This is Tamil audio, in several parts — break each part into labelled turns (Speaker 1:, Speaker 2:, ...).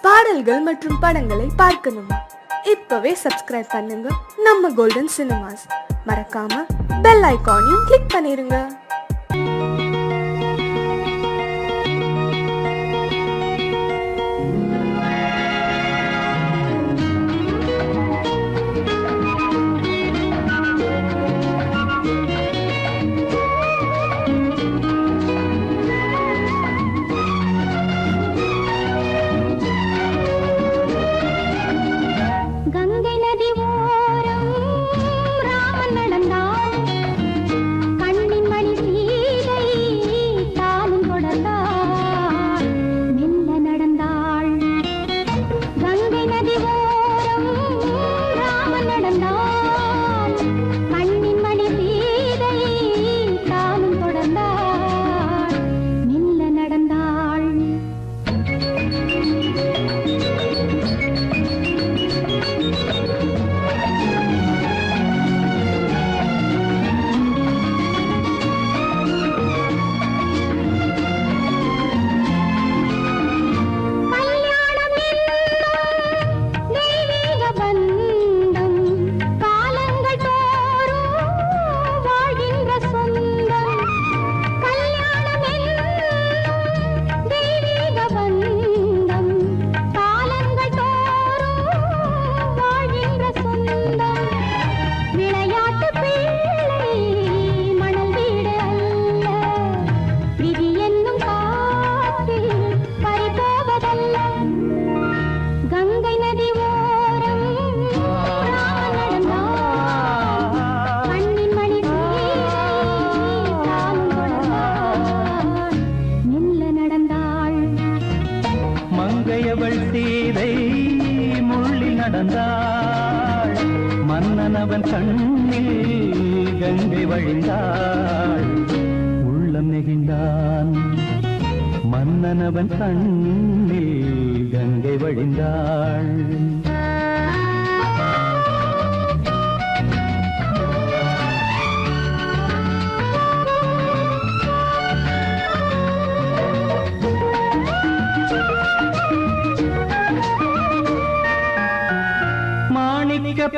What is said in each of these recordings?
Speaker 1: பாடல்கள் மற்றும் படங்களை பார்க்கணுமா? இப்பவே சப்ஸ்கிரைப் பண்ணுங்க நம்ம கோல்டன் சினிமாஸ். மறக்காம பெல் ஐகானையும் கிளிக் பண்ணிருங்க.
Speaker 2: சீதை முள்ளி நடந்தாள், மன்னனவன் கண்ணில் கங்கை வழிந்தாள். உள்ளம் நெகிழ்ந்தான், மன்னனவன் கண்ணில் கங்கை வழிந்தாள்.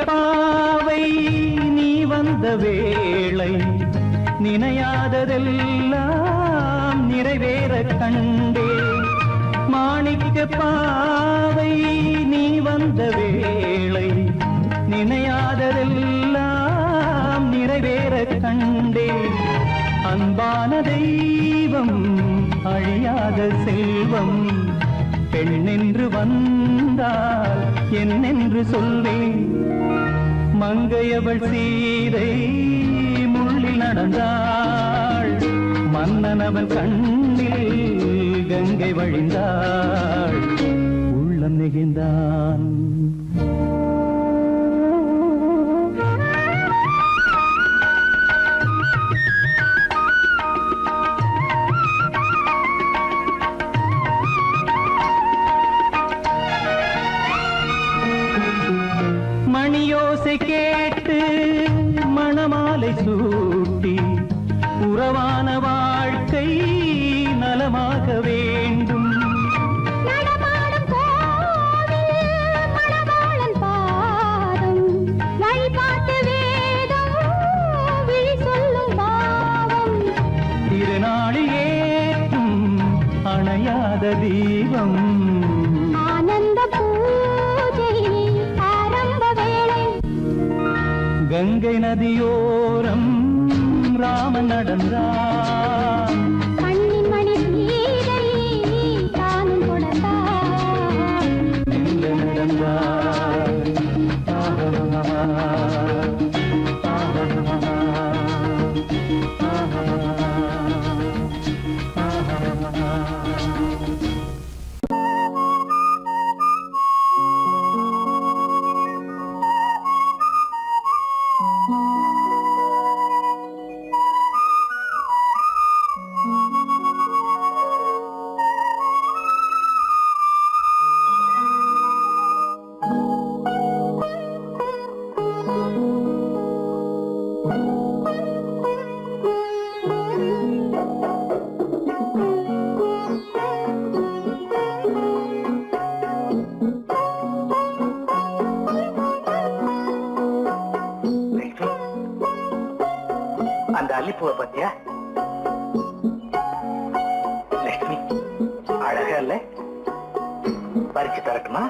Speaker 2: பாவை நீ வந்த வேளை, நினையாததெல்லாம் நிறைவேற கண்டே. மாணிக்க பாவை நீ வந்த வேளை, நினையாததெல்லாம் நிறைவேற கண்டே. அன்பான தெய்வம் அழியாத செல்வம், பெண்ணென்று வந்தால் என்னென்று சொல்வேன். மங்கையவள் சீதை முள்ளில் நடந்தாள், மன்னனவன் கண்ணில் கங்கை வழிந்தாள். உள்ளம் நெகிழ்ந்தான். மணியோசை கேட்டு மணமாலை சூட்டி, உறவான வாழ்க்கை நலமாக வேண்டும். திருநாளில் ஏற்றும் அணையாத தீபம், கங்கை நதியோரம் ராமன் நடந்தான்.
Speaker 3: கண்ணிமணி சீதை தானும் கொடுத்தான்.
Speaker 2: எங்க நடந்தான்.
Speaker 4: மல்லிப்பூவை பத்தியா லட்சுமி? அழகா இல்ல? பறிச்சு தரட்டுமா?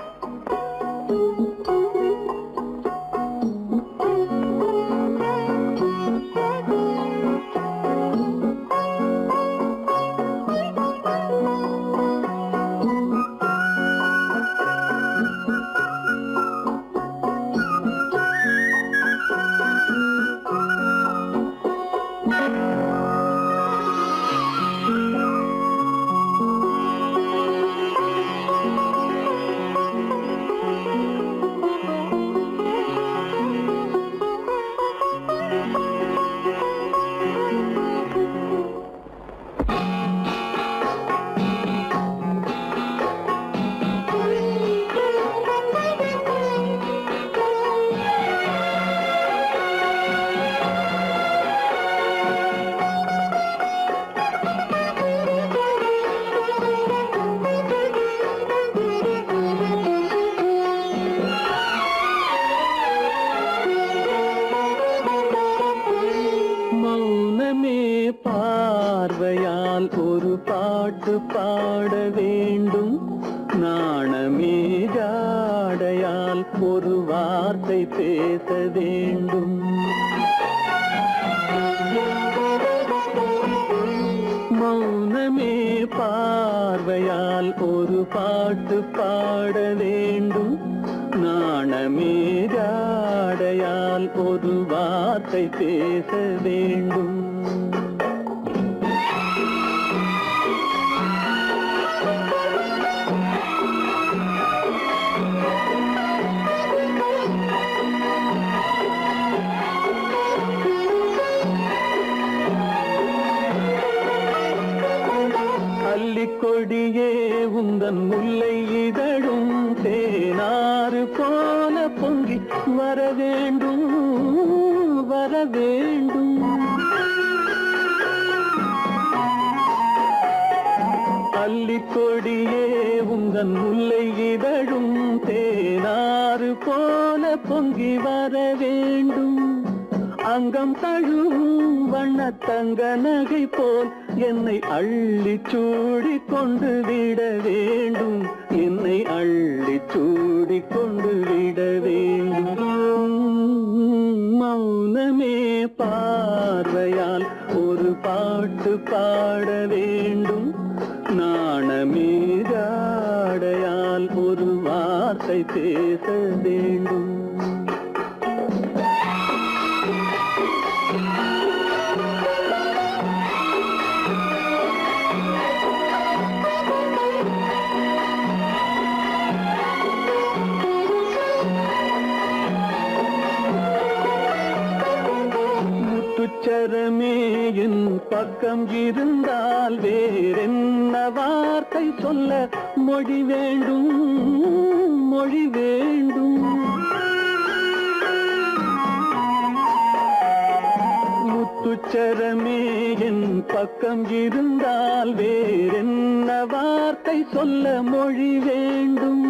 Speaker 2: பார்வையால் ஒரு பாட்டு பாட வேண்டும், நாணமே ஜாடையால் ஒரு வார்த்தை பேச வேண்டும். மௌனமே பார்வையால் ஒரு பாட்டு பாட வேண்டும், நாணமே ஜாடையால் ஒரு வார்த்தை பேச வேண்டும். கொடியே உந்தன் முல்லை இதழும் தேனாறு போல பொங்கி வர வேண்டும், வர வேண்டும். அல்லிக்கொடியே உந்தன் முல்லை இதழும் தேனாறு போல பொங்கி வர வேண்டும். அங்கம் தழுவும் வண்ணத்தங்க நகை போல் என்னை அள்ளி சூடி கொண்டு விட வேண்டும், என்னை அள்ளி சூடி கொண்டு விட வேண்டும். மௌனமே பார்வையால் ஒரு பாட்டு பாட வேண்டும், நாணமே ஜாடையால் ஒரு வார்த்தை பேச வேண்டும். முத்துச்சரமே என் பக்கம் இருந்தால் வேறென்ன வார்த்தை சொல்ல மொழி வேண்டும், மொழி வேண்டும். முத்துச்சரமே என் பக்கம் இருந்தால் வேறென்ன வார்த்தை சொல்ல மொழி வேண்டும்.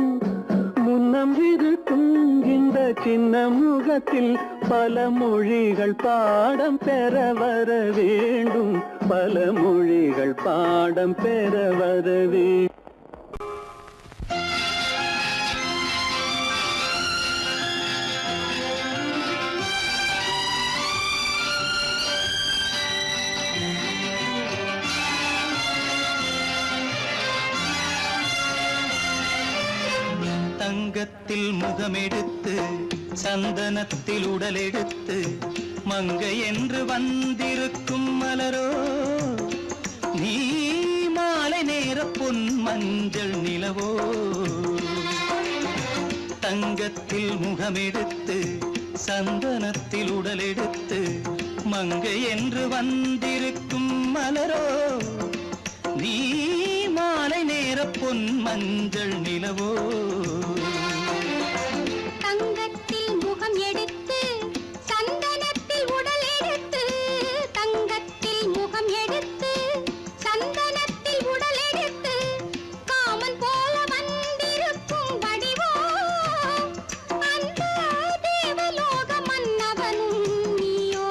Speaker 2: முன்னம் இருக்கும் இந்த சின்ன முகத்தில் பல மொழிகள் பாடம் பெற வர வேண்டும், பல மொழிகள் பாடம் பெற வர வேண்டும்.
Speaker 5: தங்கத்தில் முகமெடுத்து சந்தனத்தில் உடலெடுத்து மங்கை என்று வந்திருக்கும் மலரோ, நீ மாலை நேர பொன் மஞ்சள் நிலவோ. தங்கத்தில் முகமெடுத்து சந்தனத்தில் உடலெடுத்து மங்கை என்று வந்திருக்கும் மலரோ, நீ மாலை நேர பொன் மஞ்சள் நிலவோ.
Speaker 3: தங்கத்தில் முகம் எடுத்து சந்தனத்தில் உடல் எடுத்து, தங்கத்தில் முகம் எடுத்து சந்தனத்தில் உடல் எடுத்து காமன் போல வந்திருக்கும் வடிவோ, அந்த தேவலோக மன்னவனும் நீயோ.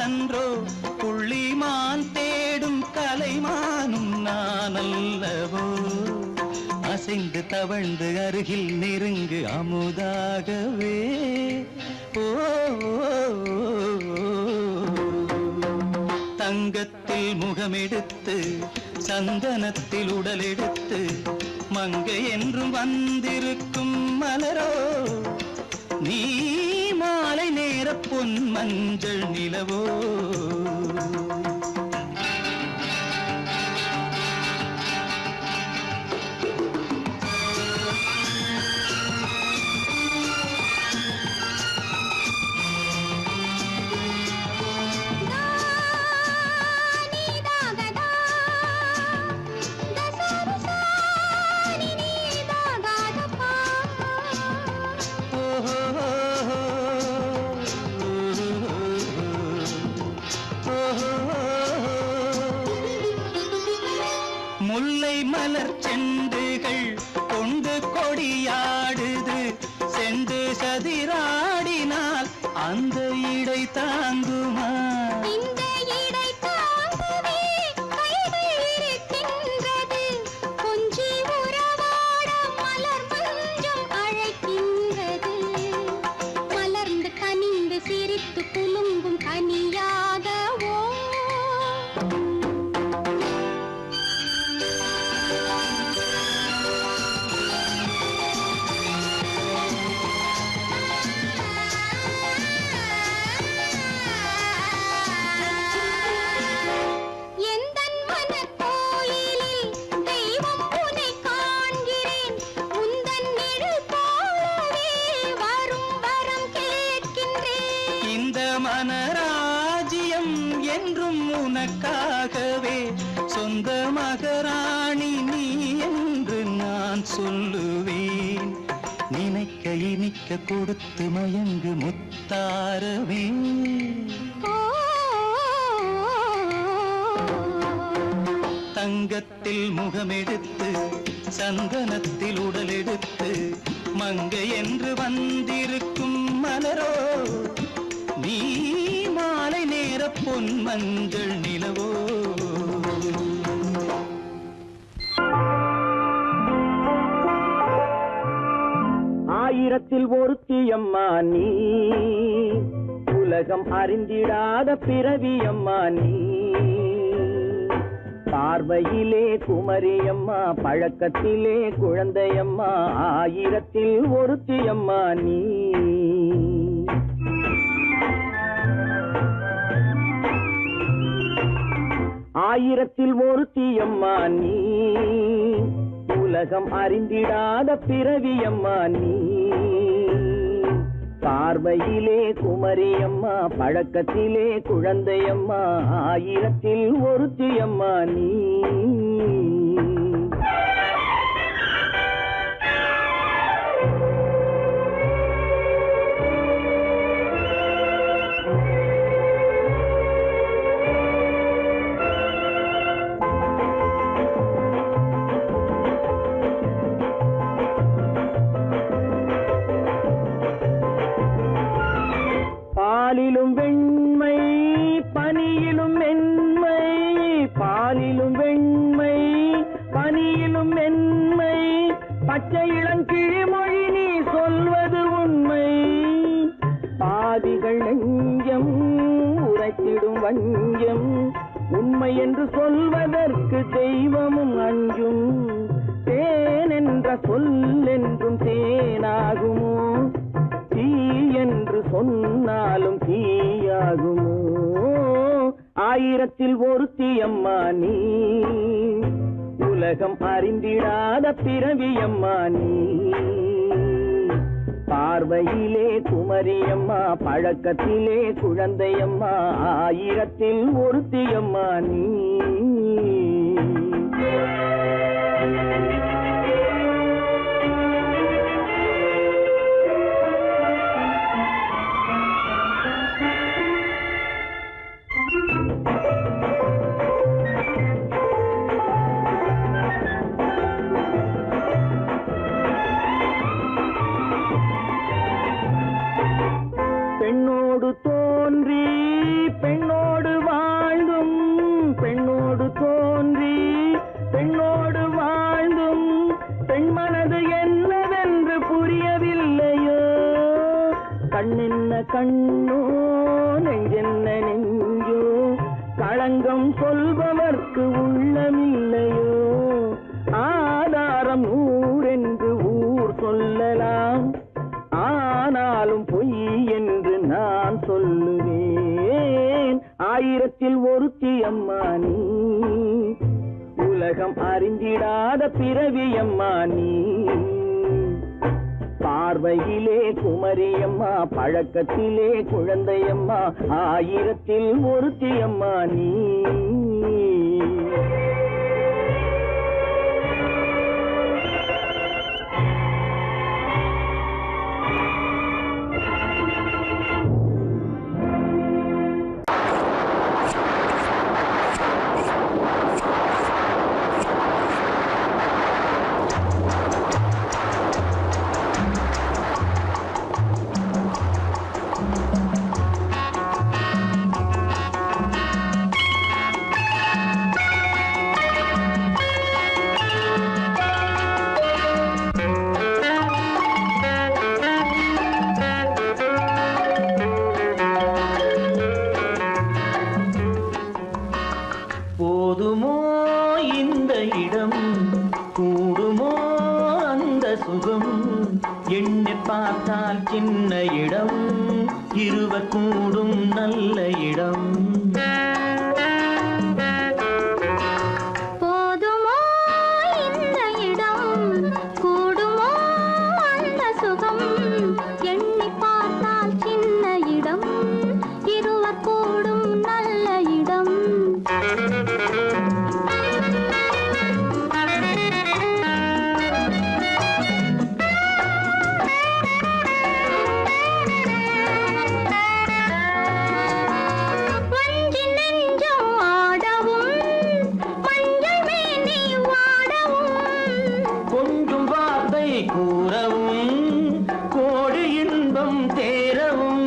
Speaker 5: நன்றோ புள்ளிமான் தேடும் கலைமானும் நான் அல்லவோ அசைந்து தவழ்ந்து அருகில் நெருங்கு அமுதாகவே ஓ தங்கத்தில் முகமெடுத்து சந்தனத்தில் உடலெடுத்து மங்கை என்றும் வந்திருக்கும் மலரோ நீ மாலை நேர பொன் மஞ்சள் நிலவோ முல்லை மலர் செண்டுகள் கொண்டு கொடியாடுது செண்டு சதிராடினால் அந்த இடை தாங்குமா
Speaker 3: இந்த இடை தாங்குவே கைகள் இருக்கின்றது கொஞ்சி உறவாட மலர் மஞ்சம் அழைக்கின்றது மலர்ந்து கனிந்து சிரித்து குலுங்கும் கனியாகவோ
Speaker 5: மனராஜ்யம் என்றும் உனக்காகவே சொந்த மகராணி நீ என்று நான் சொல்லுவேன் நினைக்க இனிக்க கொடுத்து மயங்கு முத்தாரவே தங்கத்தில் முகமெடுத்து சந்தனத்தில் உடலெடுத்து மங்கை என்று வந்திருக்கும் மலரோ நீ மாலை நேர பொன் மஞ்சள் நிலவோ
Speaker 2: ஆயிரத்தில் ஒருத்தியம்மா நீ உலகம் அறிந்திடாத பிறவியம்மா நீ பார்வையிலே குமரியம்மா பழக்கத்திலே குழந்தையம்மா ஆயிரத்தில் ஒருத்தியம்மா நீ ஆயிரத்தில் ஒருத்தியம்மா நீ உலகம் அறிந்திடாத பிறவியம்மா நீ பார்வையிலே குமரியம்மா பழக்கத்திலே குழந்தையம்மா ஆயிரத்தில் ஒருத்தியம்மா நீ பாலிலும் வெண்மை பனியிலும் மென்மை பாலிலும் வெண்மை பனியிலும் மென்மை பச்சை இளங்கிழிமொழி நீ சொல்வது உண்மை பாதிகள் நெஞ்சம் உரைத்திடும் வஞ்சம் உண்மை என்று சொல்வதற்கு தெய்வமும் அஞ்சும் தேன் என்ற சொல் என்றும் தேனாகுமோ தீ என்று சொன்னாலும் தீயாகுமோ ஆயிரத்தில் ஒருத்தியம்மா நீ உலகம் அறிந்திடாத பிறவியம்மா நீ பார்வையிலே குமரியம்மா பழக்கத்திலே குழந்தையம்மா ஆயிரத்தில் ஒருத்தியம்மா நீ பெண்ணோடு தோன்றி பெண்ணோடு கண்ணோ நெஞ்சென்ன நெஞ்சோ களங்கம் சொல்பவர்க்கு உள்ளமில்லையோ ஆதாரம் நூறென்று ஊர் சொல்லலாம் ஆனாலும் பொய் என்று நான் சொல்லுவேன் ஆயிரத்தில் ஒருத்தி அம்மா நீ உலகம் அறிந்திடாத பிறவி அம்மா நீ பார்வையிலே குமரியம்மா பழக்கத்திலே குழந்தையம்மா ஆயிரத்தில் ஒருத்தி அம்மா நீ
Speaker 5: போதுமோ இந்த இடம் கூடுமோ அந்த சுகம் எண்ணி பார்த்தால் சின்ன இடம் இருவர் கூடும் நல்ல இடம்
Speaker 3: போதுமோ இந்த இடம் கூடுமோ அந்த சுகம் எண்ணி பார்த்தால் சின்ன இடம் இருவர் கூடும் நல்ல இடம் வஞ்சி நெஞ்சம் ஆடவும் மஞ்சள் மேனி வாடவும்
Speaker 5: கொஞ்சம் வார்த்தை கூறவும் கோடி இன்பம் தேரவும்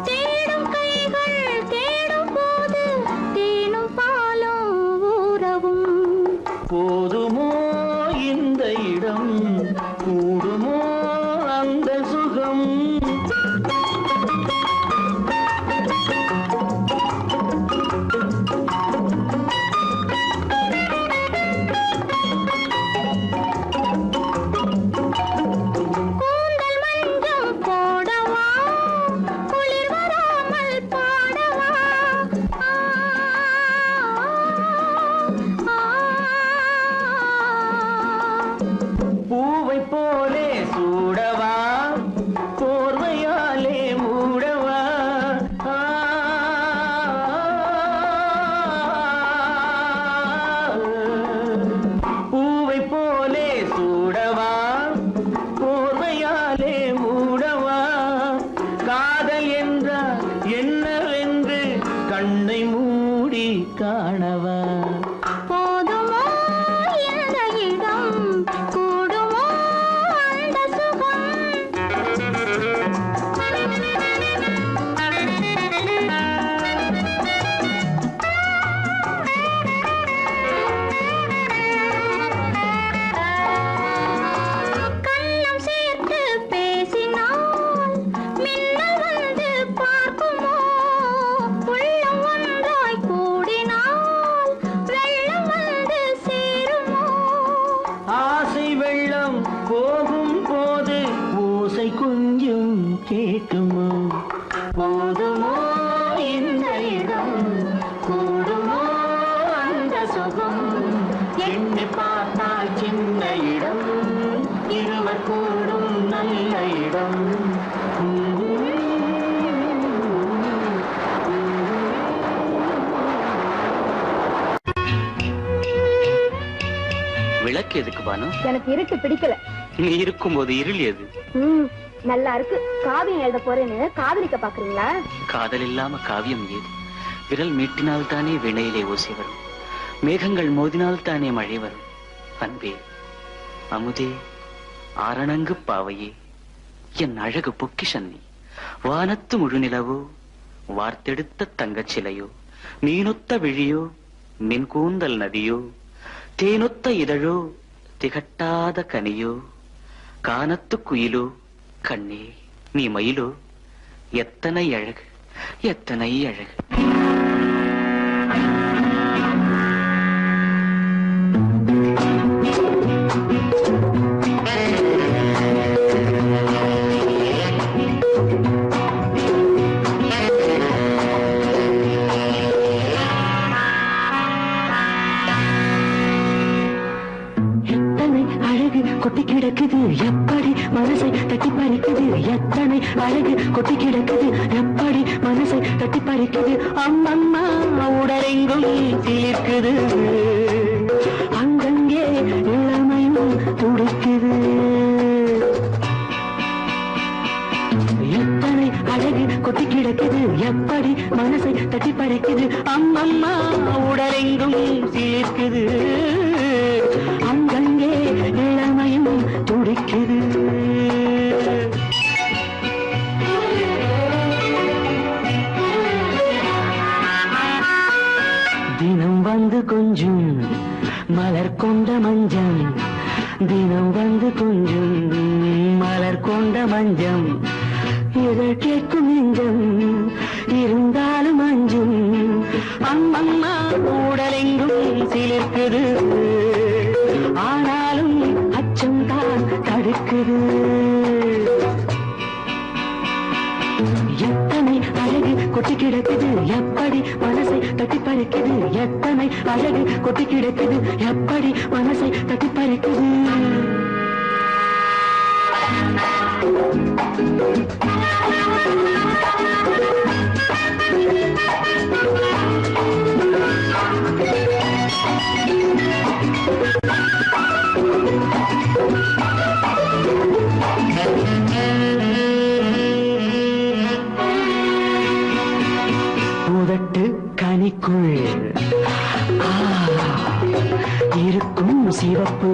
Speaker 3: தேடும் கைகள் தேடும் போது தேனும் பாலும் ஊறவும்
Speaker 5: போதுமோ இந்த இடம் கூடுமோ அந்த சுகம்
Speaker 3: கூந்தல் மஞ்சம் போடவா குளிர் வராமல் பாடவா
Speaker 5: பூவை போலே சூடவா போர்வையாலே மூடவா பூவை போலே சூடவா போர்வையாலே மூடவா காதல் என்றால் என்னவென்று கண்ணை மூடி காணவா
Speaker 3: போதுமோ இந்த இடம் கூடுமோ அந்த சுகம் கள்ளம் சேர்த்து பேசினால் மின்னல் வந்து பார்க்குமோ உள்ளம் ஒன்றாய் கூடினால் வெள்ளம் வந்து சேருமோ
Speaker 5: ஆசை வெள்ளம் போகும் போது ஓசை கொஞ்சம் கேட்குமோ போதுமோ இந்த இடம் கூடுமோ அந்த சுகம் எண்ணி பார்த்தால் சின்ன இடம் இருவர் கூடும் நல்ல இடம் விளக்கு எதுக்கு பானு?
Speaker 6: எனக்கு இருட்டு பிடிக்கல.
Speaker 5: நீ இருக்கும்போது இருள் எது?
Speaker 6: நல்லா இருக்கு. காவியம் எழுத போறேன்னு காதலிக்க பாக்குறீங்களா?
Speaker 5: காதல் இல்லாம காவியம் ஏது? விரல் மீட்டினால் தானே வினையிலே ஓசை வரும், மேகங்கள் மோதினால் தானே மழை வரும். அன்பே, அமுதே, ஆரணங்கு பாவையே, என் அழகு பொக்கிஷன்னி, வானத்து முழுநிலவோ, வார்த்தெடுத்த தங்கச் சிலையோ, மீனொத்த விழியோ, மின் கூந்தல் நதியோ, தேனொத்த இதழோ, திகட்டாத கனியோ, கானத்து குயிலோ, கண்ணே நீ மயிலோ, எத்தனை அழகு, எத்தனை அழகு.
Speaker 7: கொட்டி கிடக்குது எப்படி மனசை தட்டி பறிக்குது, எத்தனை அழகு கொட்டி கிடக்குது எப்படி மனசை தட்டி பறிக்குது. அம்மம்மா உடலெங்கும் சிலிர்க்குது, அங்கங்கே இளமையும் துடிக்குது. எத்தனை அழகு கொட்டி கிடக்குது எப்படி மனசை தட்டி பறிக்குது. அம்மம்மா உடலெங்கும் சிலிர்க்குது, அங்கங்கே இளமையும் துடிக்குது. தினம் வந்து கொஞ்சம் மலர் கொண்ட மஞ்சம், தினம் வந்து கொஞ்சம் மலர் கொண்ட மஞ்சம், இதழ் கேட்கும் நெஞ்சம் இருந்தாலும் அஞ்சும். அம்மம்மா உடலெங்கும் சிலிர்க்குது, ஆனாலும் அச்சம் தான் தடுக்குது. எத்தனை அழகு கொட்டி கிடக்குது எப்படி மனசை தட்டி பறிக்குது, எத்தனை அழகு கொட்டி கிடக்குது எப்படி மனசை தட்டி பறிக்குது. உதட்டு கனிக்குள் இருக்கும் சிவப்பு,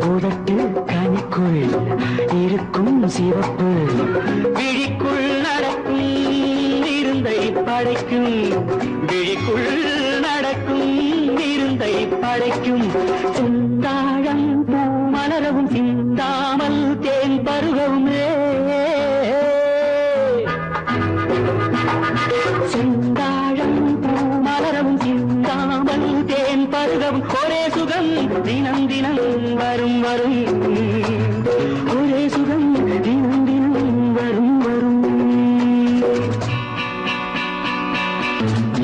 Speaker 7: உதட்டு கனிக்குள் இருக்கும் சிவப்பு, விழிக்குள் நடக்கும் இருந்தை படைக்கும், விழிக்குள் நடக்கும் இருந்தை படைக்கும். சிந்தாழம் பூ மலரவும் சிந்தாமல் தேன் பருகவும், சிந்தாழம் பூ மலரவும் சிந்தாமல் தேன் பருகவும். ஒரே சுகம் தினம் தினம் வரும் வரும், ஒரே சுகம் தினம் தினம் வரும் வரும்.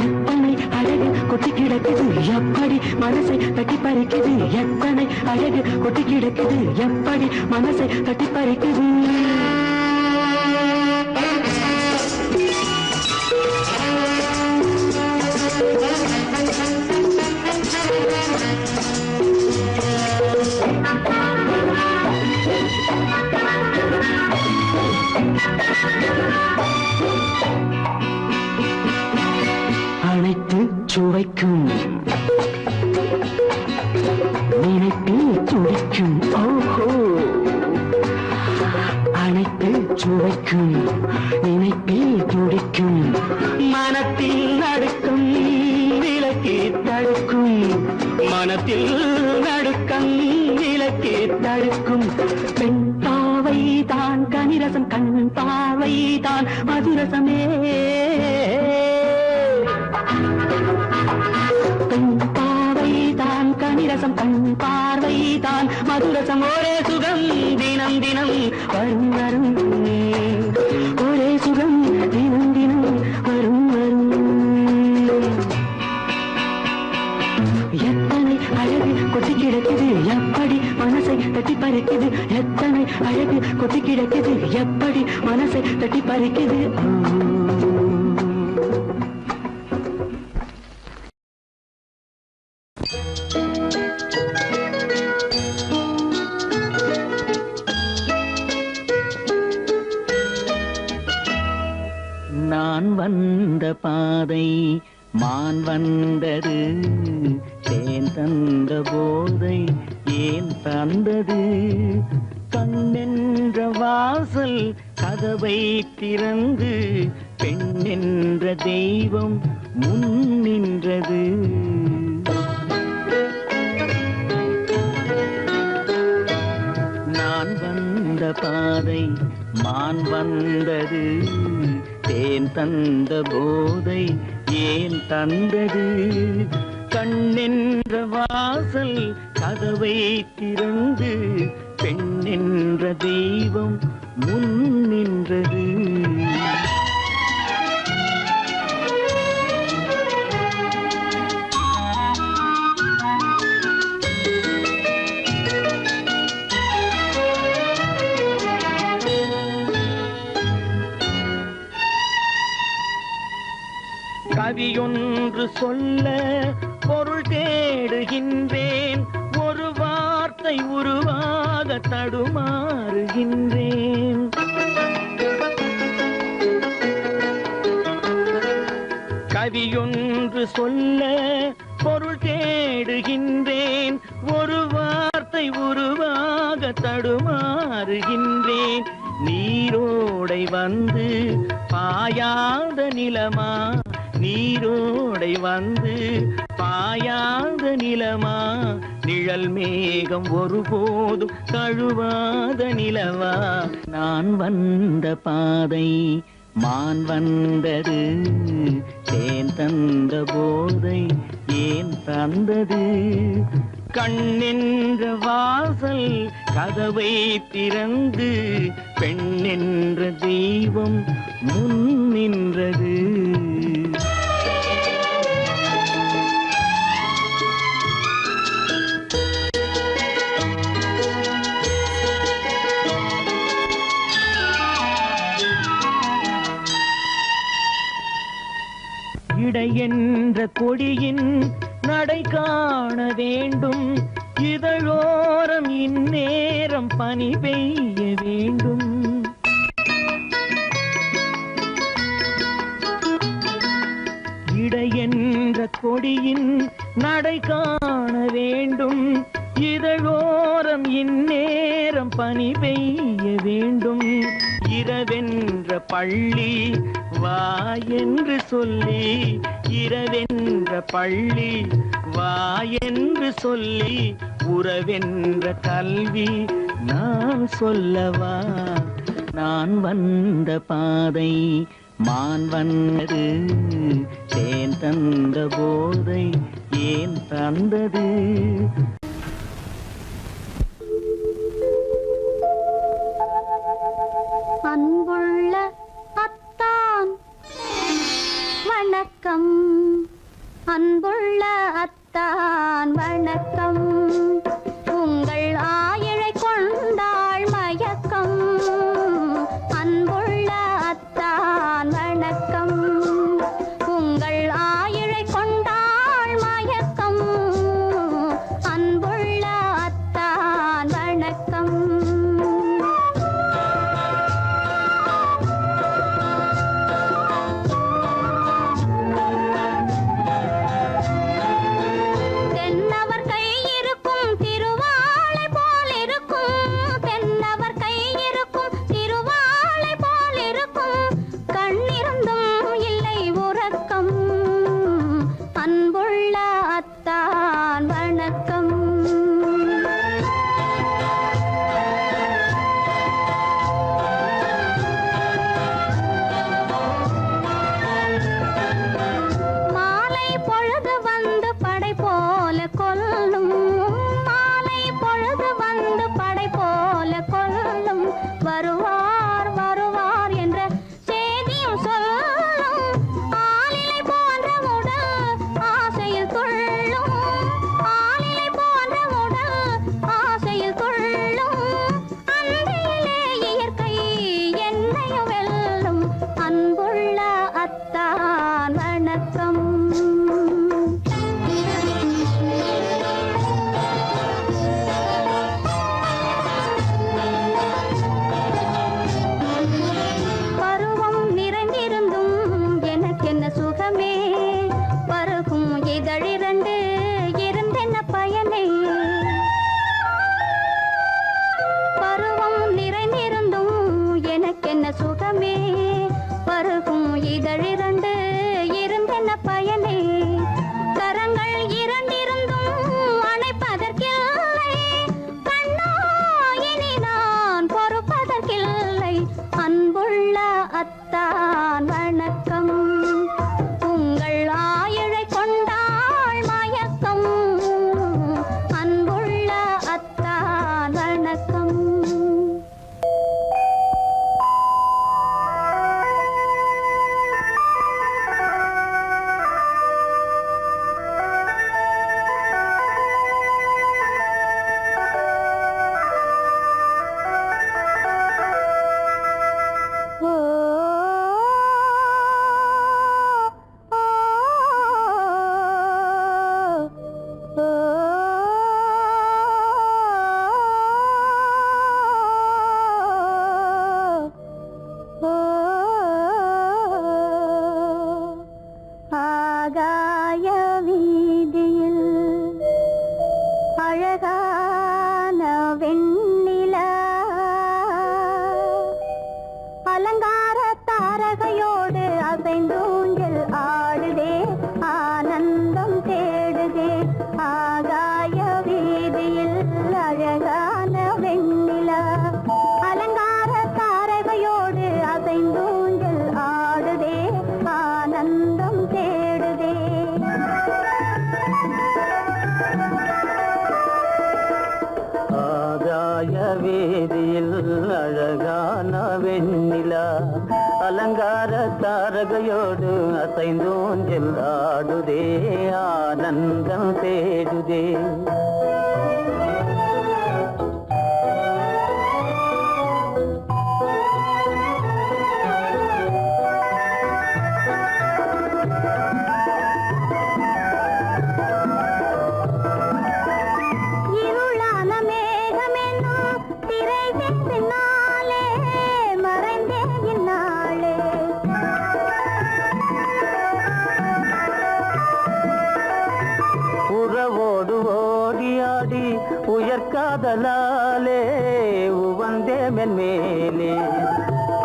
Speaker 7: எத்தனை அழகு கொட்டி கிடக்குது எப்படி மனசை தட்டி பறிக்குது, எத்தனை அழகு கொட்டி கிடக்குது எப்படி மனசை தட்டி பறிக்குது. அனைத்து சுவைக்கும் நினைப்பில் துடிக்கும், ஓஹோ அனைத்து சுவைக்கும் நினைப்பில் துடிக்கும். மனத்தில் நடுக்கும் விலக்கி தடுக்கும், மனத்தில் நடுக்கம் விலக்கி தடுக்கும். பெண் பாவை தான் கனிரசம், கண் பாவை தான் மதுரசமே, பெண் பாவை தான் கனிரசம், கண் பார்வை தான் மதுரசம். ஒரே சுகம் தினம் தினம் வரும் வரும், ஒரே சுகம் தினம் தினம் வரும் வரும். எத்தனை அழகு கொட்டி கிடக்குது எப்படி மனசை தட்டி பறிக்குது, எத்தனை அழகு கொட்டி கிடக்குது எப்படி மனசை தட்டி பறிக்குது. நான் வந்த பாதை மான் வந்தது, தேன் தந்த போதை ஏன் தந்தது. கண்ணென்ற வாசல் கதவை திறந்து பெண் என்ற தெய்வம் முன் நின்றது. நான் வந்த பாதை
Speaker 2: மான் வந்தது தேன் தந்த போதை ஏன் தந்தது கண்ணென்ற வாசல் கதவை திறந்து பெண்ணென்ற தெய்வம் முன் நின்றது கவியொன்று சொல்ல பொருள் தேடுகின்றேன் ஒரு வார்த்தை உருவாக தடுமாறுகின்றேன் கவியொன்று சொல்ல பொருள் தேடுகின்றேன் ஒரு வார்த்தை உருவாக தடுமாறுகின்றேன் நீரோடை வந்து பாயாத நிலமா நீரோடை வந்து பாயாத நிலமா நிழல் மேகம் ஒருபோதும் தழுவாத நிலவா நான் வந்த பாதை மான் வந்தது தேன் தந்த போதை ஏன் தந்தது கண்ணென்ற வாசல் கதவை திறந்து பெண்ணென்ற தெய்வம் முன் நின்றது இடை என்ற கொடியின் நடை காண வேண்டும் இதழோரம் இந்நேரம் பனி பெய்ய வேண்டும் இடை என்ற கொடியின் நடை காண வேண்டும் இதழோரம் இந்நேரம் பனி பெய்ய வேண்டும் இரவென்ற பள்ளி வா என்று சொல்லி இரவென்ற பள்ளி வா என்று சொல்லி உறவென்ற கல்வி நான் சொல்லவா நான் வந்த பாதை மான் வந்தது தேன் தந்த போதை ஏன் தந்தது
Speaker 3: அன்புள்ள அத்தான் வணக்கம் அன்புள்ள அத்தான் வணக்கம் உங்கள் ஆயிழை கொண்டாள் மயக்கம் அன்புள்ள அத்தான் வணக்கம் உங்கள் ஆயிழை கொண்டாள் மயக்கம் அன்புள்ள அத்தான் வணக்கம் தென்னவர் கை
Speaker 7: தாரகையோடு அசைந்தோஞ்சல் ஆடுதே ஆனந்தம் தேடுதே
Speaker 3: இருளான மேகமென்னும் திரையின் பின்னாலே மறைந்தே இந்நாளே.
Speaker 7: உறவோடு ஓடியாடி உயர்காதலாலே உவந்தே மென்மேலே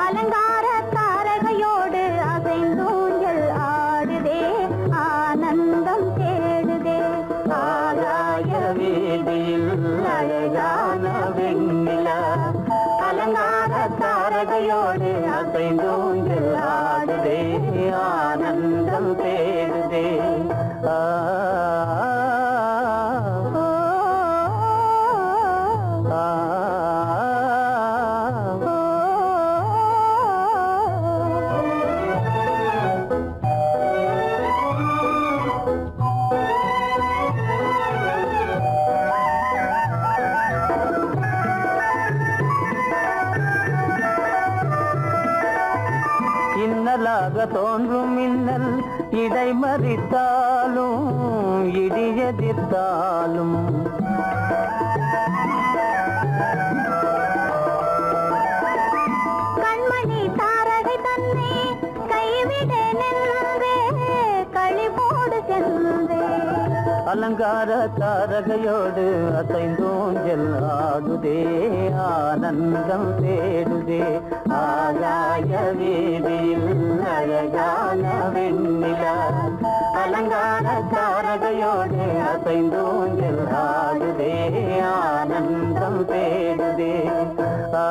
Speaker 3: அலங்கார தாரகையோடு அசைந்தூஞ்சல் ஆடுதே ஆனந்தம் தேடுதே.
Speaker 7: ஆகாய வீதியில் அழகான வெண்ணிலா அலங்கார தாரகையோடு அசைந்தோஞ்சல் ஆடுதே ஆனந்தம் தேடுதே ஆ இன்னலாக தோன்றும் மின்னல் இடைமறித்தாலும் இடியெதிர்த்தாலும்
Speaker 3: கண்மணி தாரகை தன்னை கைவிட நின்றே களிபோடு சென்றே.
Speaker 7: அலங்கார தாரகையோடு அசைந்தோஞ்சல் ஆடுதே ஆனந்தம் தேடுதே ஆகாய வீதியில் அழகான வெண்ணிலா அலங்கார தாரகையோடு அசைந்தோஞ்சல் ஆடுதே ஆனந்தம் தேடுதே ஆ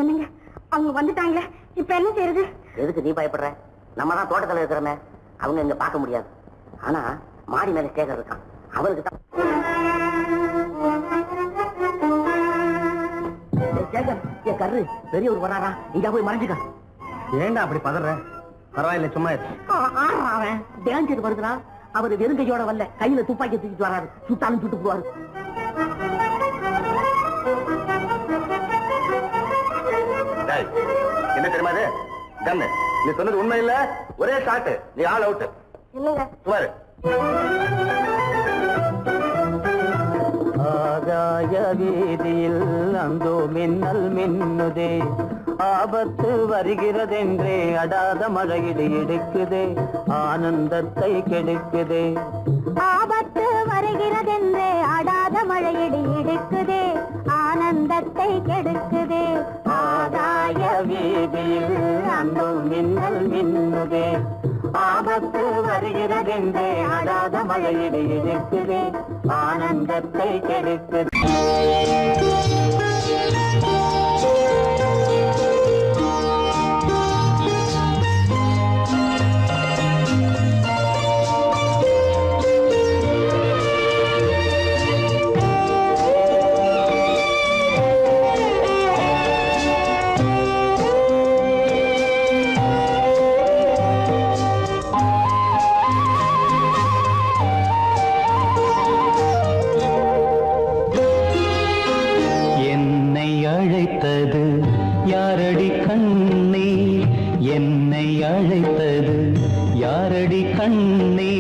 Speaker 6: என்னங்க அவங்க வந்துட்டாங்களே, இப்ப என்ன செய்யறது?
Speaker 8: எதுக்கு நீ பயப்படுற? நம்ம தான் தோட்டத்துல இருக்கிறோமே, அவங்க இங்க பார்க்க முடியாது. ஆனா மாடி மேல ஸ்டேகர் இருக்கான், அவருக்கு தான். கரு பெரியவர் வராரா, இங்க போய் மறைஞ்சுக்க.
Speaker 7: ஏண்டா அப்படி பதற? பரவாயில்ல, சும்மா
Speaker 8: அவன் டேஞ்சர் வருதுனா, அவர் வெறுங்கையோட வரல, கையில துப்பாக்கி தூக்கிட்டு வராரு, சுட்டாலும் சுட்டு போவாரு.
Speaker 7: என்ன தெரியுமா இது? கண்ணு, நீ சொன்னது உண்மை இல்ல, ஒரே ஷாட், நீ ஆல் அவுட்.
Speaker 6: இல்லங்க
Speaker 7: சுமாரு. ஆகாய வீதியில் அந்தோ மின்னல் மின்னுதே, ஆபத்து வருகிறதென்றே அடாத மழையிடு இடிக்குதே, ஆனந்தத்தை கெடுக்குதே.
Speaker 3: ஆபத்து வருகிறதென்றே அடாத மழையிடி இடுக்குதே ஆனந்தத்தை கெடுக்குதே.
Speaker 7: ஆகாய வீதியில் அந்தோ மின்னல் மின்னுதே, ஆபத்து வருகிறதென்றே அடாத மழையிடு இடிக்குதே, ஆனந்தத்தை கெடுக்குதே.
Speaker 2: அழைத்தது யாரடி கண்ணே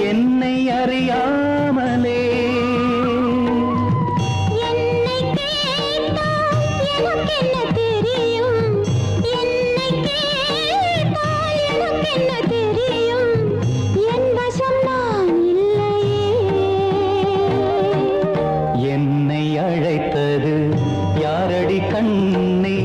Speaker 2: என்னை அறியாமலே.
Speaker 3: என்னை கேட்டால் எனக்கென்ன தெரியும், என்னை கேட்டால் எனக்கென்ன தெரியும், என் வசம் நான் இல்லையே.
Speaker 2: என்னை அழைத்தது யாரடி கண்ணே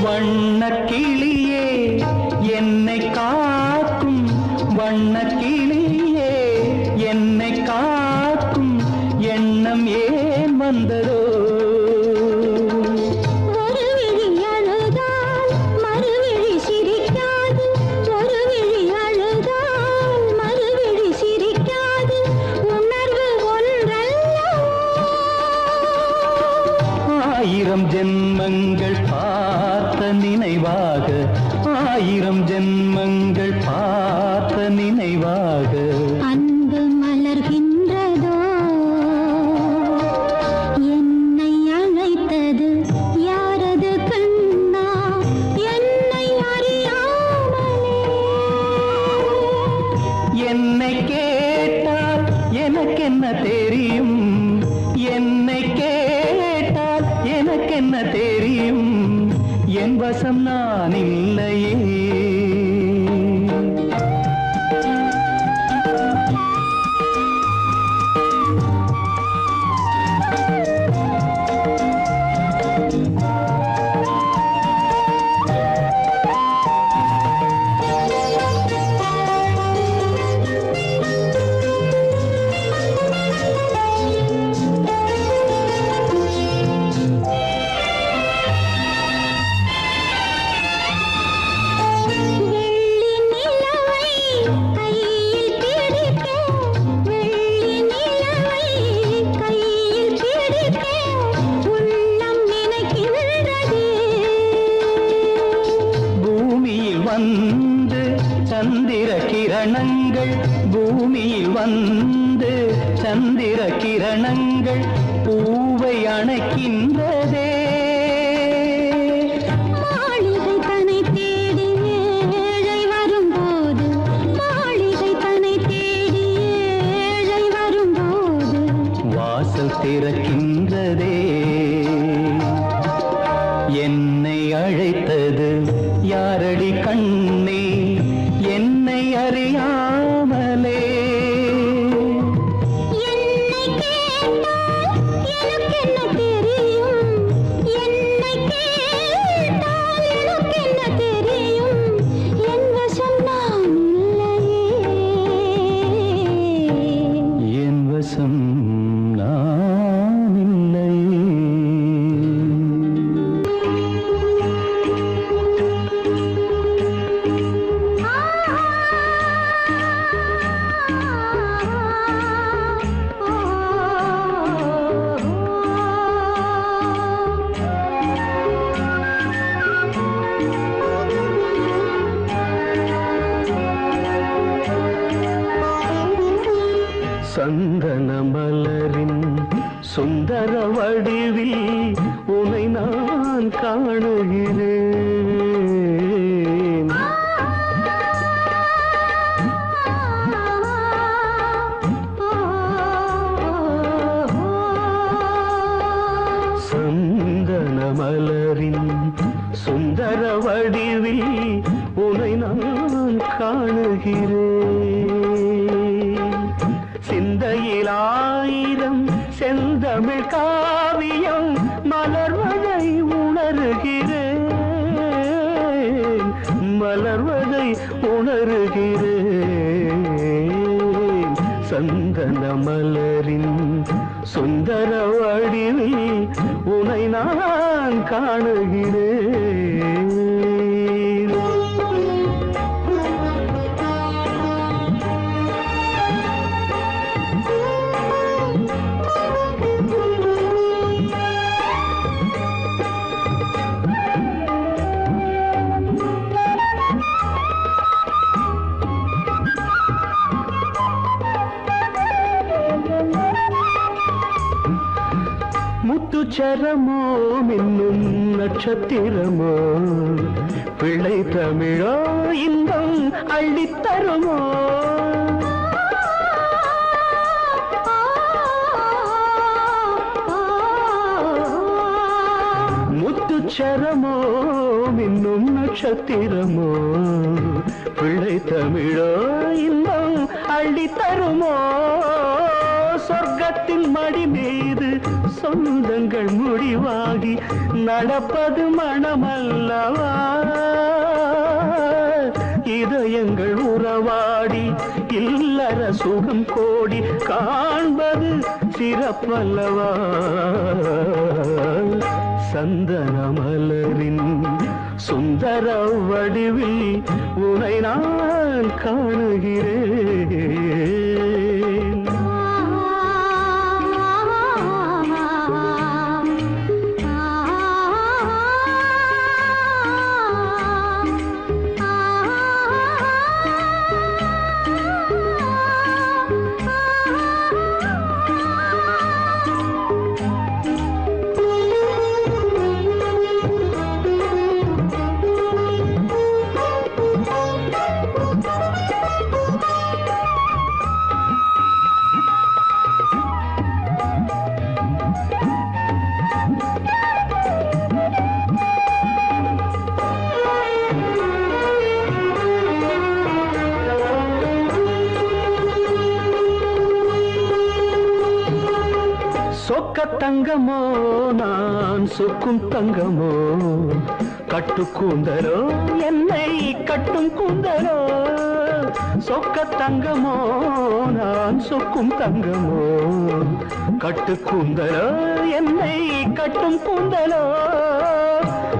Speaker 2: வண்ணக்கிளியே என்னை காக்கும், வண்ணக்கிளியே என்னை காக்கும் எண்ணம் ஏன் வந்ததோ?
Speaker 3: ஒரு விழி அழுதால் மறுவிழி சிரிக்காது, ஒரு விழி அழுதால் மறுவிழி சிரிக்காது, உணர்வு ஒன்றல்லவோ.
Speaker 2: ஆயிரம் ஜென்மங்கள் பார்த்த நினைவாக, ஆயிரம் ஜென்மங்கள் பார்த்த நினைவாக
Speaker 3: அன்பு மலர்கின்றதோ, என்னை அழைத்தது யாரது கண்ணா, என்னை அறியாமலே.
Speaker 2: என்னை கேட்டால் எனக்கென்ன தெரியும், என்னை கேட்டால் எனக்கென்ன தெரியும், என் வசம் நான் இல்லையே.
Speaker 3: வெள்ளி நிலவை கையில் பிடிக்க, வெள்ளி நிலவை கையில் பிடிக்க உள்ளம் நினைக்கின்றதே.
Speaker 2: பூமியில் வந்து சந்திர கிரணங்கள், பூமியில் வந்து சந்திர கிரணங்கள் பூவை அணைக்கின்றதே.
Speaker 3: மாளிகை தன்னை தேடி ஏழை வரும்போது, மாளிகை தன்னை தேடி ஏழை வரும்போது,
Speaker 2: வாசல் திறக்கின்றதே. என்னை அழைத்தது யாரடி கண்ணே, என்னை அறியாமலே.
Speaker 3: என்னை கேட்டால் எனக்கென்ன தெரியும், என்னை கேட்டால் எனக்கென்ன தெரியும், என் வசம் நான் இல்லையே.
Speaker 2: என் வசம் நான் இல்லை. சந்தன மலரின் சுந்தர வடிவில் உனை நான் காணுகிறேன். சந்தன மலரின் சுந்தர வடிவில் உனை நான் காணுகிறேன். சிந்தையில் ஆயிரம் செந்தமிழ் காவியம் மலர்வதை உணர்கிறேன், மலர்வதை உணர்கிறேன். சந்தன மலரின் சுந்தர வடிவில் உனை நான் காணுகிறேன். முத்துச்சரமோ மின்னும் நட்சத்திரமோ, பிள்ளை தமிழோ இன்பம் அள்ளித்தருமோ. முத்துச்சரமோ மின்னும் நட்சத்திரமோ, பிள்ளை தமிழோ இன்பம் அள்ளித்தருமோ. சொர்க்கத்தின் மடி மீது சொந்தங்கள் முடிவாகி நடப்பது மனமல்லவா இதயங்கள் உறவாடி இல்லற சுகம் கோடி காண்பது சிறப்பல்லவா சந்தன மலரின் சுந்தர வடிவில் உனை நான் காணுகிறேன் சொக்க தங்கமோ நான் சொக்கும் தங்கமோ கட்டு கூந்தலோ என்னை கட்டும் கூந்தலோ சொக்க தங்கமோ நான் சொக்கும் தங்கமோ கட்டு கூந்தலோ என்னை கட்டும் கூந்தலோ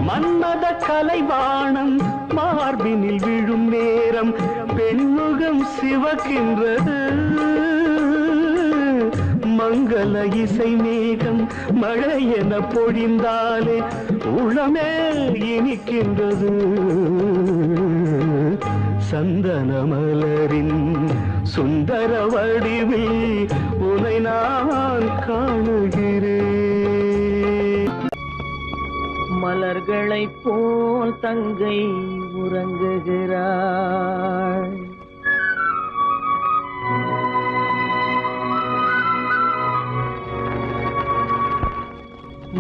Speaker 2: மன்மத கலைவாணம் மார்பினில் விழும் நேரம் பெண்முகம் சிவக்கின்றது மங்கள இசை மேகம் மழை என பொழிந்தாலே உளமே இனிக்கின்றது சந்தன மலரின் சுந்தர வடிவில் உனை நான் காணுகிறேன்
Speaker 7: மலர்களைப் போல் தங்கை உறங்குகிறாள்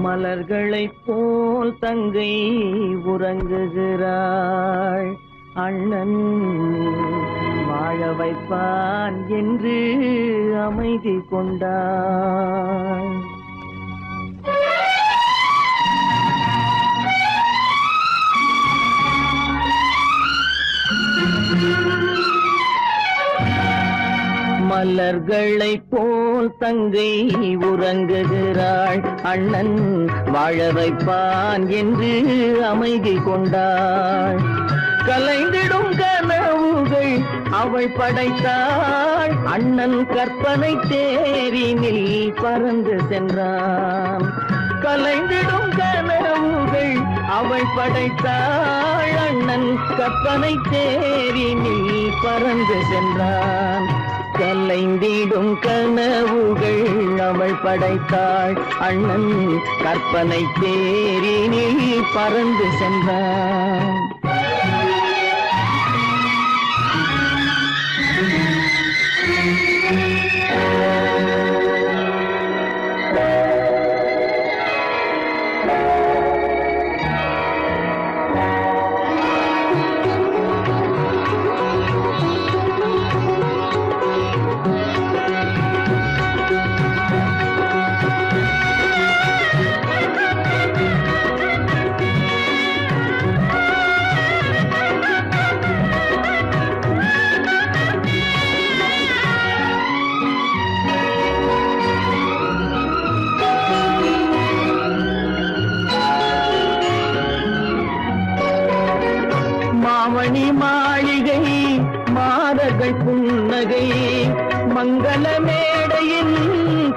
Speaker 7: மலர்களைப் போல் தங்கை உறங்குகிறாள் அண்ணன் வாழ வைப்பான் என்று அமைதி கொண்டாள் மலர்களைப் போல் தங்கை உறங்குகிறாள் அண்ணன் வாழ வைப்பான் என்று அமைதி கொண்டாள் கலைந்திடும் கனவுகள் அவள் படைத்தாள் அண்ணன் கற்பனை தேரினில் பறந்து சென்றான் கலைந்திடும் கனவுகள் அவள் படைத்தாள் அண்ணன் கற்பனை தேரினில் பறந்து சென்றான் கலைந்திடும் கனவுகள் அவள் படைத்தாள் அண்ணன் கற்பனை தேரினில் பறந்து சென்றான் மாமணி மாளிகை மாதர்கள் புன்னகை மங்கள மேடையின்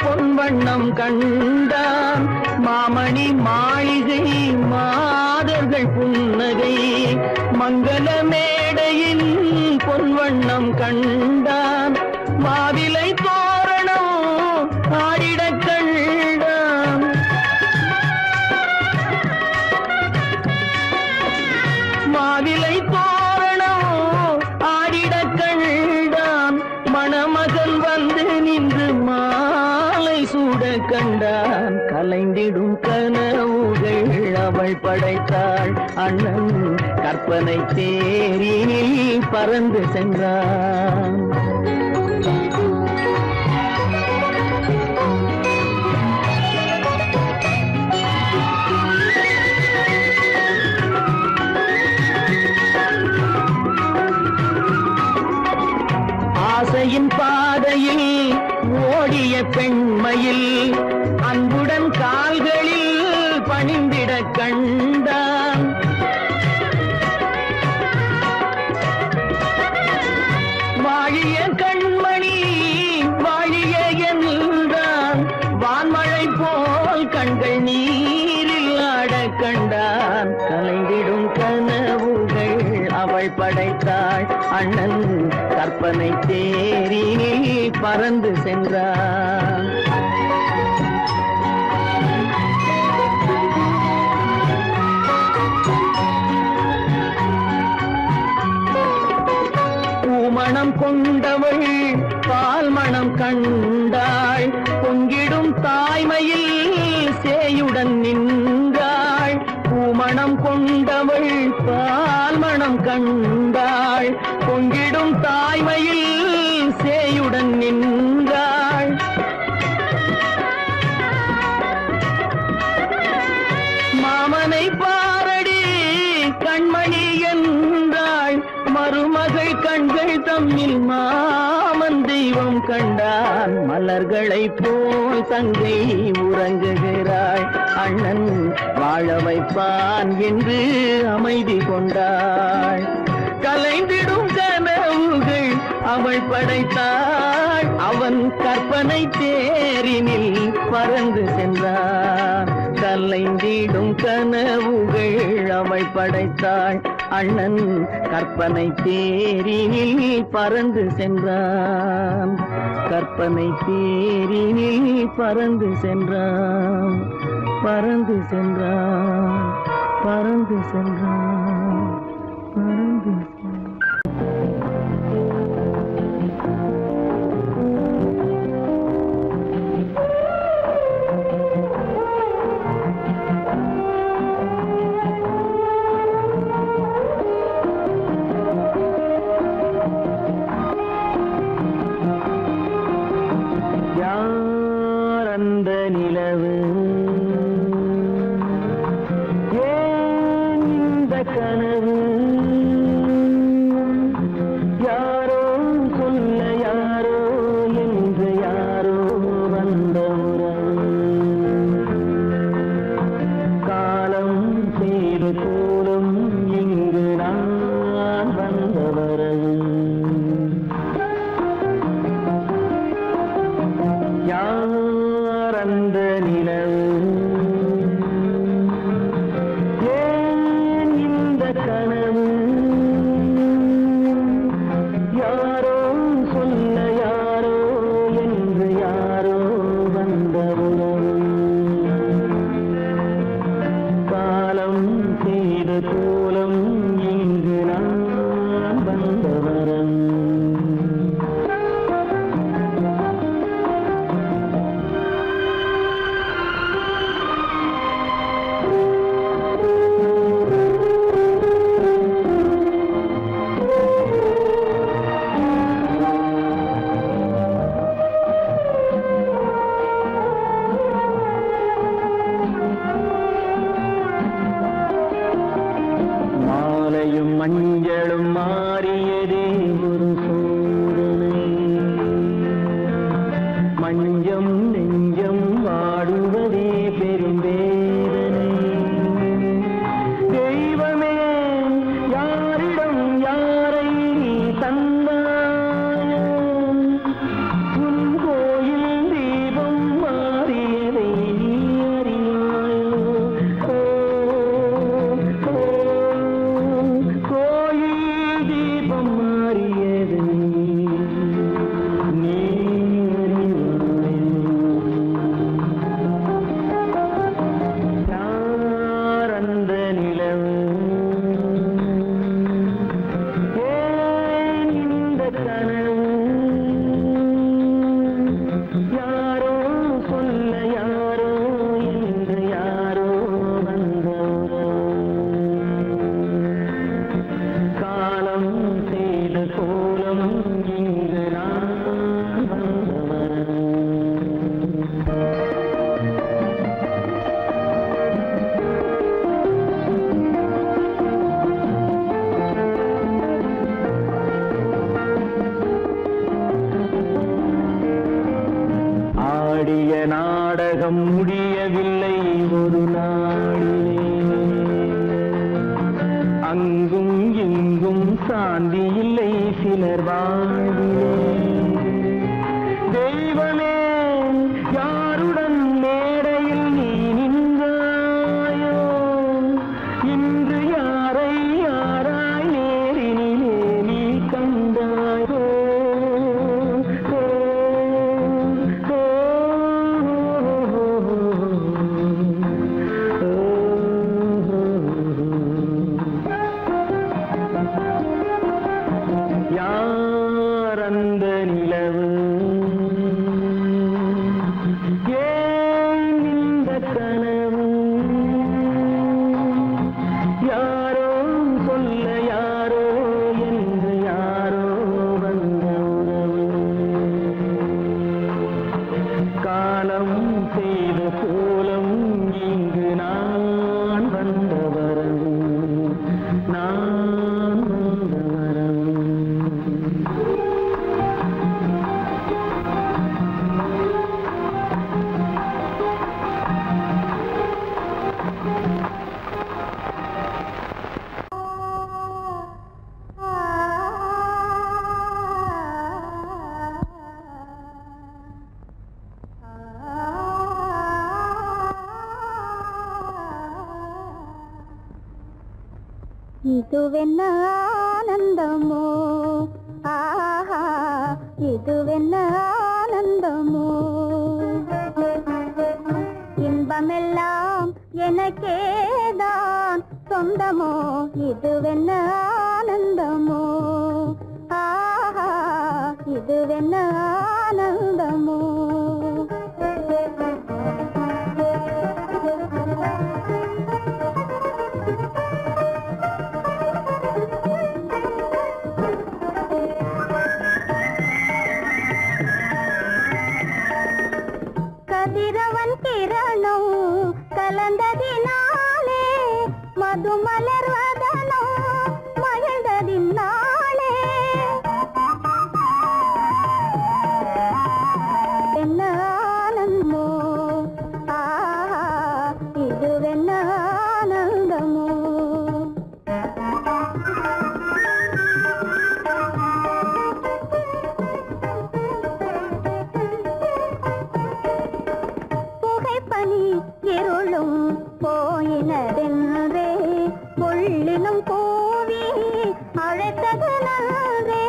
Speaker 7: பொன்வண்ணம் கண்டான் மாமணி மாளிகை மாதர்கள் புன்னகை மங்கள மேடையின் பொன்வண்ணம் கண்டான் மாவிலை தோரணம் ஆடிடக் கண்டான் மாவிலை தோரணம் ஆடிடக் கண்டான் மணமகன் வந்து நின்று மாலை சூட கண்டான் கலைந்திடும் கனவுகள் அவள் படைத்தாள் அண்ணன் கற்பனை தேரினில் பறந்து சென்றான் பெண்மையில் அன்புடன் கால்களில் பணிந்திட கண்டான். வாழிய கண்மணி வாழிய என்றான். வான்மழை போல் கண்கள் நீரில் ஆட கண்டான். கலைந்திடும் கனவுகள் அவள் படைத்தாள். அண்ணன் கற்பனை தேரினில் பறந்து சென்றான். பூமணம் கொண்டவள் பால் மணம் கண்டாள். பொங்கிடும் தாய்மையில் சேயுடன் நின்றாள். பூமணம் கொண்டவள் பால் மணம் கண்டாள். பொங்கிடும் தாய்மையில் சேயுடன் நின்றாள். மாமனை பாரடி கண்மணி என்றாள். மருமகள் கண்கள் தம்மில் மாமன் தெய்வம் கண்டான். மலர்களை போல் தங்கை உறங்குகிறாள். அண்ணன் வாழ வைப்பான் என்று அமைதி கொண்டாள். கலைந்திடும் கனவுகள் அவள் படைத்தாள். அவன் கற்பனை தேரினில் பறந்து சென்றான். கலைந்திடும் கனவுகள் அவள் படைத்தாள். அண்ணன் கற்பனை தேரினில் பறந்து சென்றான். கற்பனை தேரினில் பறந்து சென்றான். பறந்து சென்றான். பறந்து சென்றான். பறந்து சென்றான்.
Speaker 2: அந்த நிலவு ஏன் இந்த கனவு யாரோ சொல்ல யாரோ என்று யாரோ வந்த உறவு காலம் செய்து கூறும் இங்கு நான் வந்த வரவு அந்த நிலவு ஏன் இந்த கனவு யாரோ சொல்ல யாரோ என்று யாரோ வந்த உறவு காலம் செய்த கோலம் இங்கு நான் வந்த வரவு மஞ்சளும் மாறியதே ஒரு சோதனை மஞ்சம் நெஞ்சம் வாடுவதே பெரும் வேதனை தெய்வமே யாரிடம் யாரை நீ தந்தாயோ உன் கோயில் தீபம் மாறியதை நீ அறியாயோ கோயில் தீபம் சாந்தி இல்லை சிலர் வாழ்விலே. தெய்வமே யாருடன் மேடையில் நீ நின்றாயோ, இன்று யாரை யாராய் நேரினிலே நீ கண்டாயோ. யார் அந்த நிலவு, ஏன் இந்த கனவு, யாரோ சொல்ல யாரோ என்று யாரோ வந்த உறவு. காலம் செய்த கோலம் இங்கு நான் வந்த வரவு, நான் வந்த வரவு.
Speaker 3: இதுவென்ன ஆனந்தமோ, ஆஹா இதுவென்ன ஆனந்தமோ, இன்பமெல்லாம் எனக்கேதான் சொந்தமோ, இதுவென்ன ஆனந்தமோ, ஆஹா இதுவென்ன ஆனந்தமோ. கதிரவன் கிரணம் கலந்ததினாலே மது மலர்வதனோ மகிழ்ந்ததினாலே, என்ன ஆனந்தமோ, ஆஹா இதுவென்ன ஆனந்தமோ. புகைப்பனி இருளும் போயினதென்றே புள்ளினும் கூவி அழைத்தது நன்றே.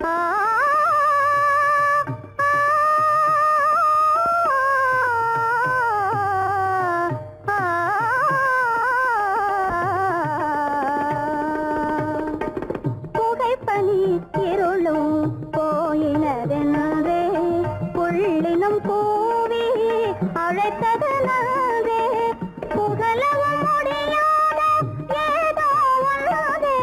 Speaker 3: ஆ புகைப்பனி இருளும் போயினதென்றே புள்ளினும் கூவி அழைத்தது நன்றே. புகழவும் முடியாத ஏதோ உள்ளதே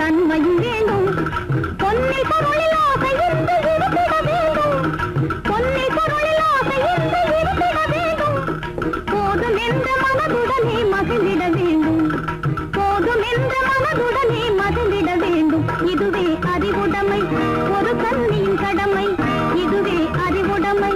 Speaker 3: தன்மையும் வேண்டும் பொன்னில் பொருளில் ஆசை இருந்து இருந்திட வேண்டும் பொன்னில் பொருளில் ஆசை இருந்து இருந்திட வேண்டும் போதும் என்ற மனதுடனே மகிழ்ந்திட வேண்டும் போதும் என்ற மனதுடனே மகிழ்ந்திட வேண்டும் இதுவே அறிவுடைமை ஒரு கண்ணியின் கடமை இதுவே அறிவுடைமை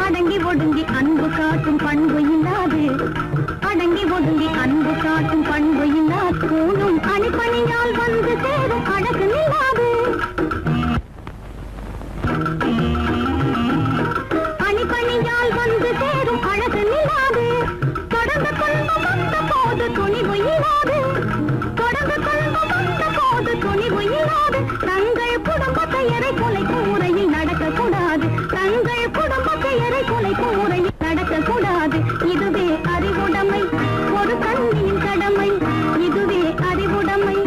Speaker 3: அடங்கி ஒடுங்கி அன்பு காட்டும் பண்பு இல்லாது அடங்கி ஒடுங்கி அன்பு காட்டும் பண்பு இல்லாது கூடும் அணிப்பணியால் வந்து சேரும் அழகு நில்லாது அணிப்பணியால் வந்து சேரும் அழகு நில்லாது தொடர்ந்து துன்பம் வந்த போது துணிவு இல்லாது தொடர்ந்து துன்பம் வந்த போது துணிவு இல்லாது தங்கள் குடும்ப பெயரை கொலை கூரையில் நடக்கக்கூடாது தங்கள் குடும்ப பெயரை கொலை கூரையில் நடக்கக்கூடாது இதுவே அறிவுடைமை ஒரு கண்ணியின் கடமை இதுவே அறிவுடைமை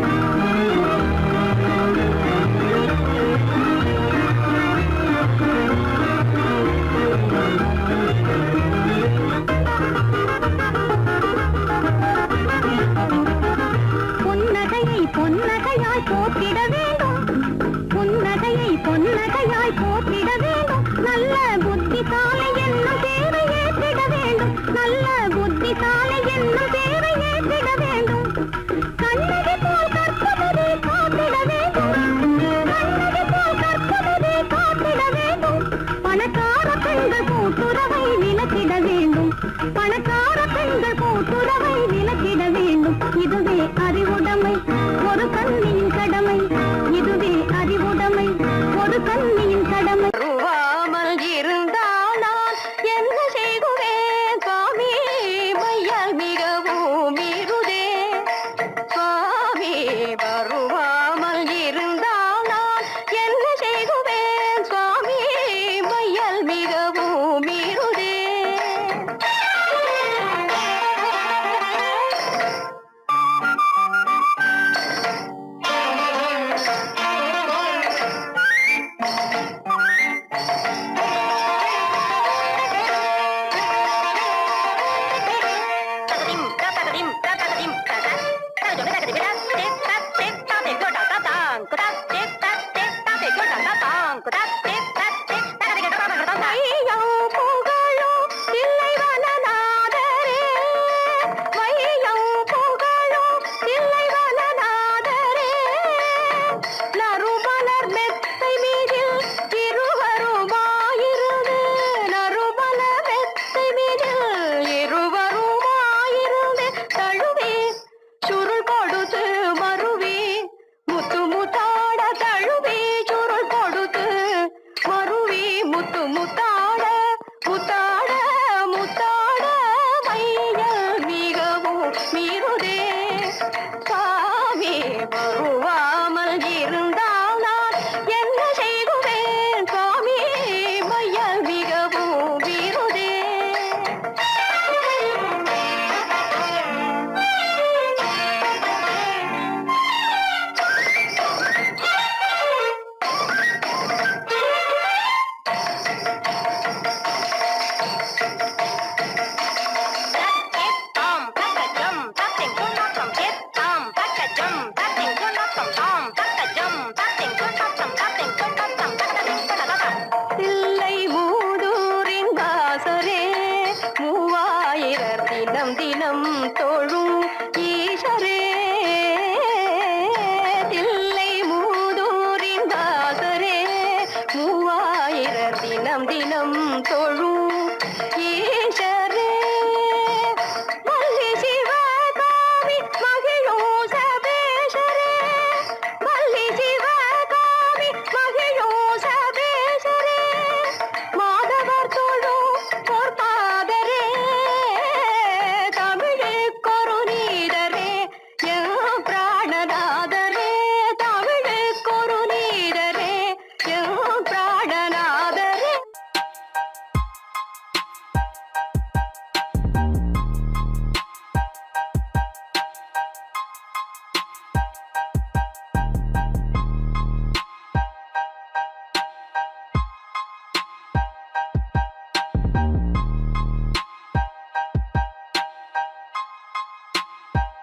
Speaker 3: புன்னகையை பொன்னகையாய் போற்றிட வேண்டும் புன்னகையை பொன்னகையாய்